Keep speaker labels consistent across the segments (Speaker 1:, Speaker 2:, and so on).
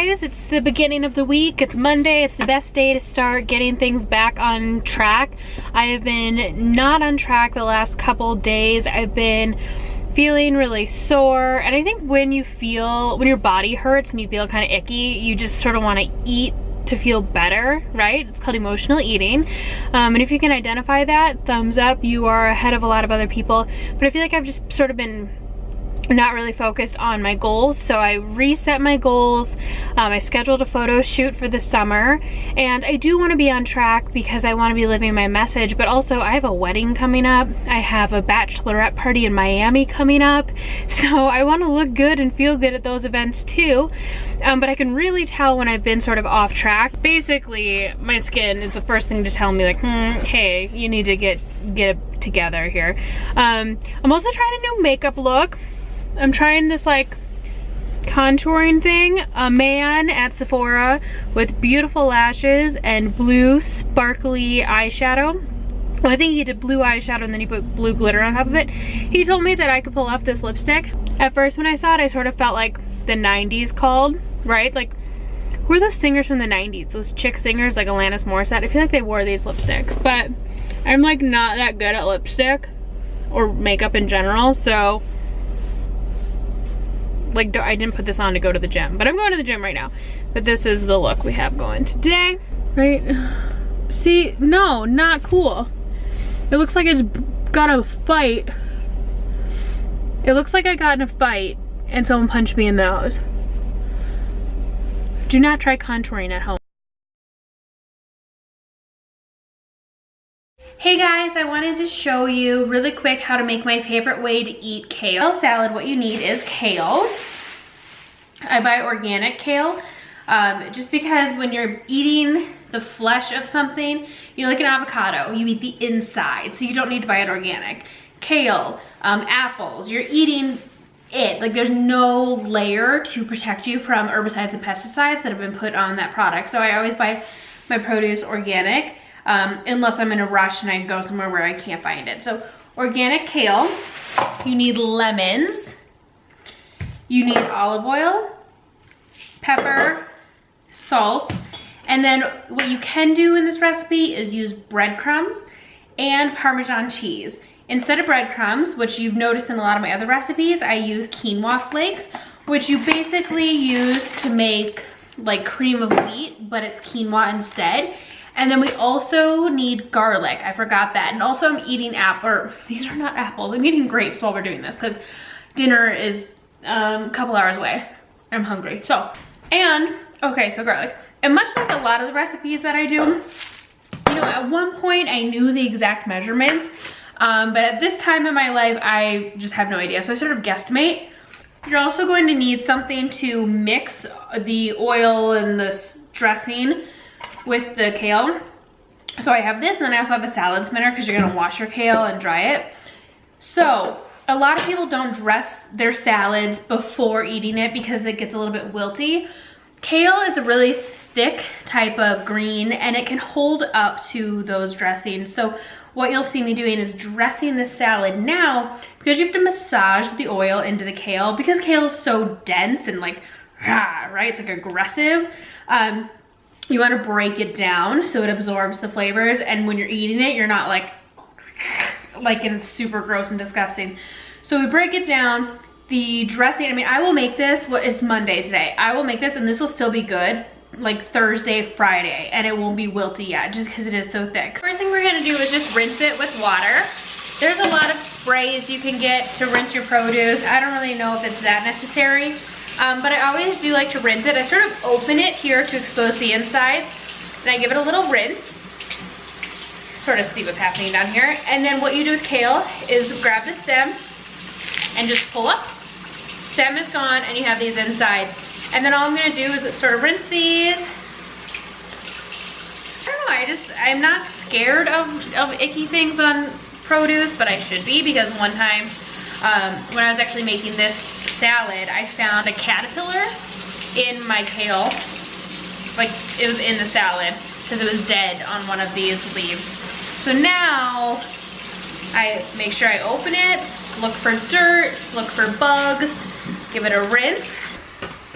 Speaker 1: guys, it's the beginning of the week. It's Monday. It's the best day to start getting things back on track. I have been not on track the last couple days. I've been feeling really sore, and I think when your body hurts and you feel kind of icky, you just sort of want to eat to feel better, right? It's called emotional eating. And if you can identify that, thumbs up, you are ahead of a lot of other people. But I feel like I've just sort of been not really focused on my goals, so I reset my goals. I scheduled a photo shoot for the summer, and I do want to be on track because I want to be living my message, but also I have a wedding coming up. I have a bachelorette party in Miami coming up, so I want to look good and feel good at those events too. But I can really tell when I've been sort of off track. Basically, my skin is the first thing to tell me, like, hey, you need to get it together here. I'm also trying a new makeup look. I'm trying this like contouring thing. A man at Sephora with beautiful lashes and blue sparkly eyeshadow. Well, I think he did blue eyeshadow and then he put blue glitter on top of it. He told me that I could pull off this lipstick. At first when I saw it, I sort of felt like the 90s called, right? Like, who are those singers from the 90s? Those chick singers like Alanis Morissette? I feel like they wore these lipsticks, but I'm like not that good at lipstick or makeup in general, so like I didn't put this on to go to the gym, but I'm going to the gym right now. But this is the look we have going today, right? See, no, not cool. It looks like it's got a fight. It looks like I got in a fight and someone punched me in the nose. Do not try contouring at home. Hey guys, I wanted to show you really quick how to make my favorite way to eat kale salad. What you need is kale. I buy organic kale, just because when you're eating the flesh of something, you know, like an avocado, you eat the inside, so you don't need to buy it organic. Kale, apples, you're eating it. Like there's no layer to protect you from herbicides and pesticides that have been put on that product. So I always buy my produce organic. Unless I'm in a rush and I go somewhere where I can't find it. So organic kale, you need lemons, you need olive oil, pepper, salt, and then what you can do in this recipe is use breadcrumbs and Parmesan cheese. Instead of breadcrumbs, which you've noticed in a lot of my other recipes, I use quinoa flakes, which you basically use to make like cream of wheat, but it's quinoa instead. And then we also need garlic. I forgot that. And also I'm eating these are not apples. I'm eating grapes while we're doing this because dinner is a couple hours away. I'm hungry. So garlic. And much like a lot of the recipes that I do, you know, at one point I knew the exact measurements, but at this time in my life, I just have no idea. So I sort of guesstimate. You're also going to need something to mix the oil and this dressing with the kale. So I have this, and then I also have a salad spinner because you're gonna wash your kale and dry it. So a lot of people don't dress their salads before eating it because it gets a little bit wilty. Kale is a really thick type of green and it can hold up to those dressings. So what you'll see me doing is dressing the salad now, because you have to massage the oil into the kale because kale is so dense and like, right? It's like aggressive. You want to break it down so it absorbs the flavors, and when you're eating it, you're not like and it's super gross and disgusting. So we break it down. The dressing, I mean, I will make this, it's Monday today. I will make this and this will still be good like Thursday, Friday, and it won't be wilty yet just because it is so thick. First thing we're gonna do is just rinse it with water. There's a lot of sprays you can get to rinse your produce. I don't really know if it's that necessary. But I always do like to rinse it. I sort of open it here to expose the insides, and I give it a little rinse, sort of see what's happening down here. And then what you do with kale is grab the stem and just pull up. Stem is gone, and you have these insides. And then all I'm gonna do is sort of rinse these. I don't know, I'm not scared of icky things on produce, but I should be, because one time when I was actually making this salad, I found a caterpillar in my kale. Like, it was in the salad because it was dead on one of these leaves. So now I make sure I open it, look for dirt, look for bugs, give it a rinse,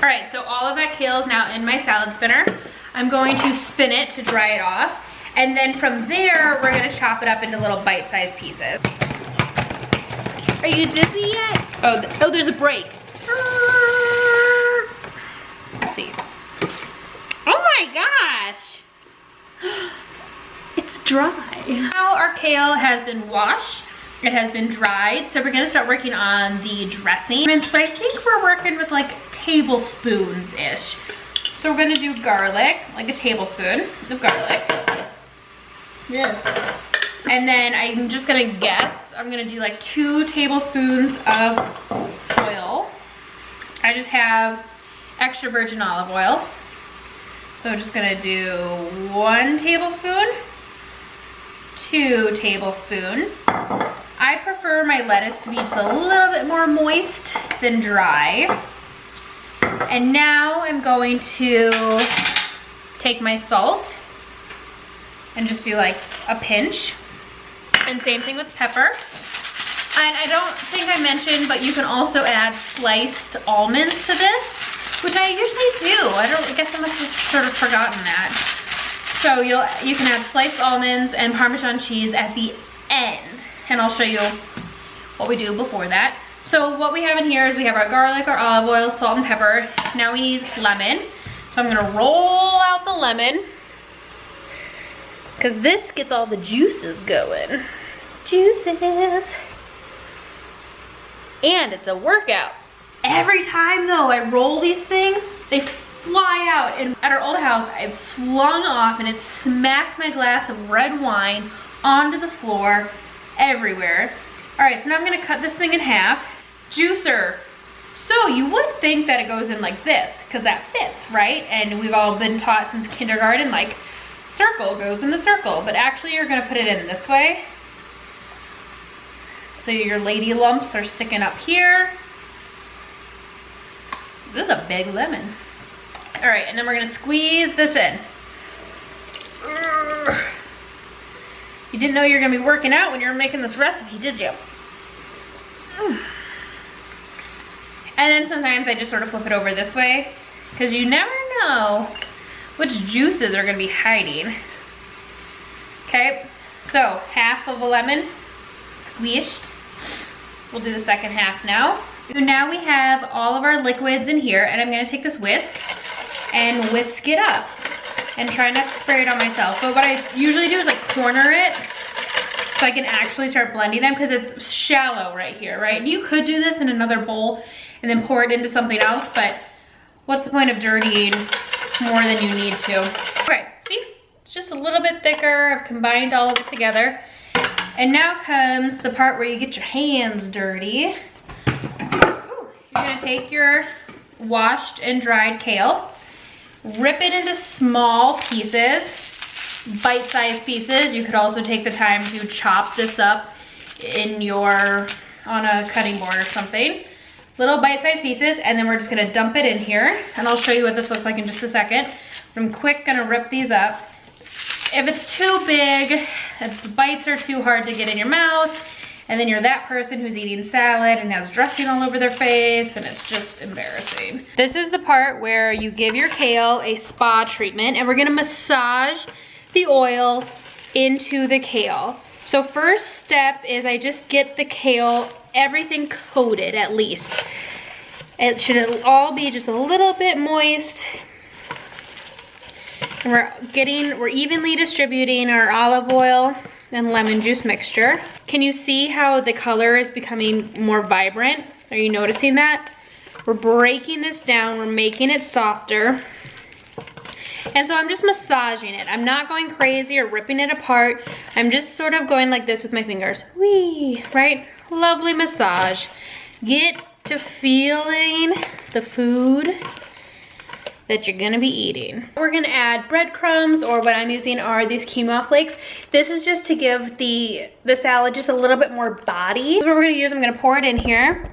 Speaker 1: All right, so all of that kale is now in my salad spinner. I'm going to spin it to dry it off. And then from there, we're gonna chop it up into little bite-sized pieces. Are you dizzy yet? Oh, there's a break. Let's see. Oh my gosh. It's dry. Now our kale has been washed. It has been dried. So we're gonna start working on the dressing. But I think we're working with like tablespoons-ish. So we're gonna do garlic, like a tablespoon of garlic. Yeah. And then I'm just gonna guess, I'm gonna do like 2 tablespoons of oil. I just have extra virgin olive oil. So I'm just gonna do 1 tablespoon, 2 tablespoons. I prefer my lettuce to be just a little bit more moist than dry. And now I'm going to take my salt and just do like a pinch. And same thing with pepper. And I don't think I mentioned, but you can also add sliced almonds to this, which I usually do. I guess I must have just sort of forgotten that. So you can add sliced almonds and Parmesan cheese at the end. And I'll show you what we do before that. So what we have in here is we have our garlic, our olive oil, salt and pepper. Now we need lemon. So I'm gonna roll out the lemon, because this gets all the juices going. Juices. And it's a workout. Every time though I roll these things, they fly out. And at our old house, I flung off and it smacked my glass of red wine onto the floor everywhere. All right, so now I'm gonna cut this thing in half. Juicer. So you would think that it goes in like this, because that fits, right? And we've all been taught since kindergarten, like, circle goes in the circle, but actually you're gonna put it in this way. So your lady lumps are sticking up here. This is a big lemon. All right, and then we're gonna squeeze this in. You didn't know you were gonna be working out when you were making this recipe, did you? And then sometimes I just sort of flip it over this way, because you never know which juices are gonna be hiding. Okay, so half of a lemon squished. We'll do the second half now. So now we have all of our liquids in here, and I'm gonna take this whisk and whisk it up and try not to spray it on myself. But what I usually do is like corner it so I can actually start blending them, because it's shallow right here, right? And you could do this in another bowl and then pour it into something else, but what's the point of dirtying more than you need to? Okay, see? It's just a little bit thicker. I've combined all of it together. And now comes the part where you get your hands dirty. Ooh, you're gonna take your washed and dried kale, rip it into small pieces, bite-sized pieces. You could also take the time to chop this up on a cutting board or something. Little bite-sized pieces, and then we're just gonna dump it in here, and I'll show you what this looks like in just a second. I'm quick gonna rip these up. If it's too big, if the bites are too hard to get in your mouth, and then you're that person who's eating salad and has dressing all over their face, and it's just embarrassing. This is the part where you give your kale a spa treatment, and we're gonna massage the oil into the kale. So first step is I just get the kale, everything coated at least. It should all be just a little bit moist. And we're evenly distributing our olive oil and lemon juice mixture. Can you see how the color is becoming more vibrant? Are you noticing that? We're breaking this down, we're making it softer. And so I'm just massaging it. I'm not going crazy or ripping it apart. I'm just sort of going like this with my fingers. Whee, right? Lovely massage. Get to feeling the food that you're gonna be eating. We're gonna add breadcrumbs, or what I'm using are these quinoa flakes. This is just to give the salad just a little bit more body. This is what we're gonna use. I'm gonna pour it in here.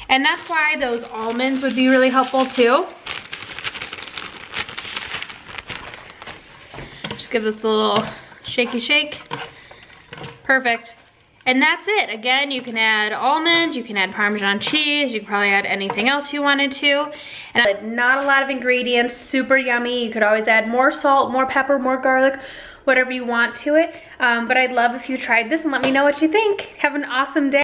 Speaker 1: And that's why those almonds would be really helpful too. Just give this a little shaky shake. Perfect. And that's it. Again, you can add almonds, you can add Parmesan cheese, you can probably add anything else you wanted to. And not a lot of ingredients, super yummy. You could always add more salt, more pepper, more garlic, whatever you want to it. But I'd love if you tried this and let me know what you think. Have an awesome day.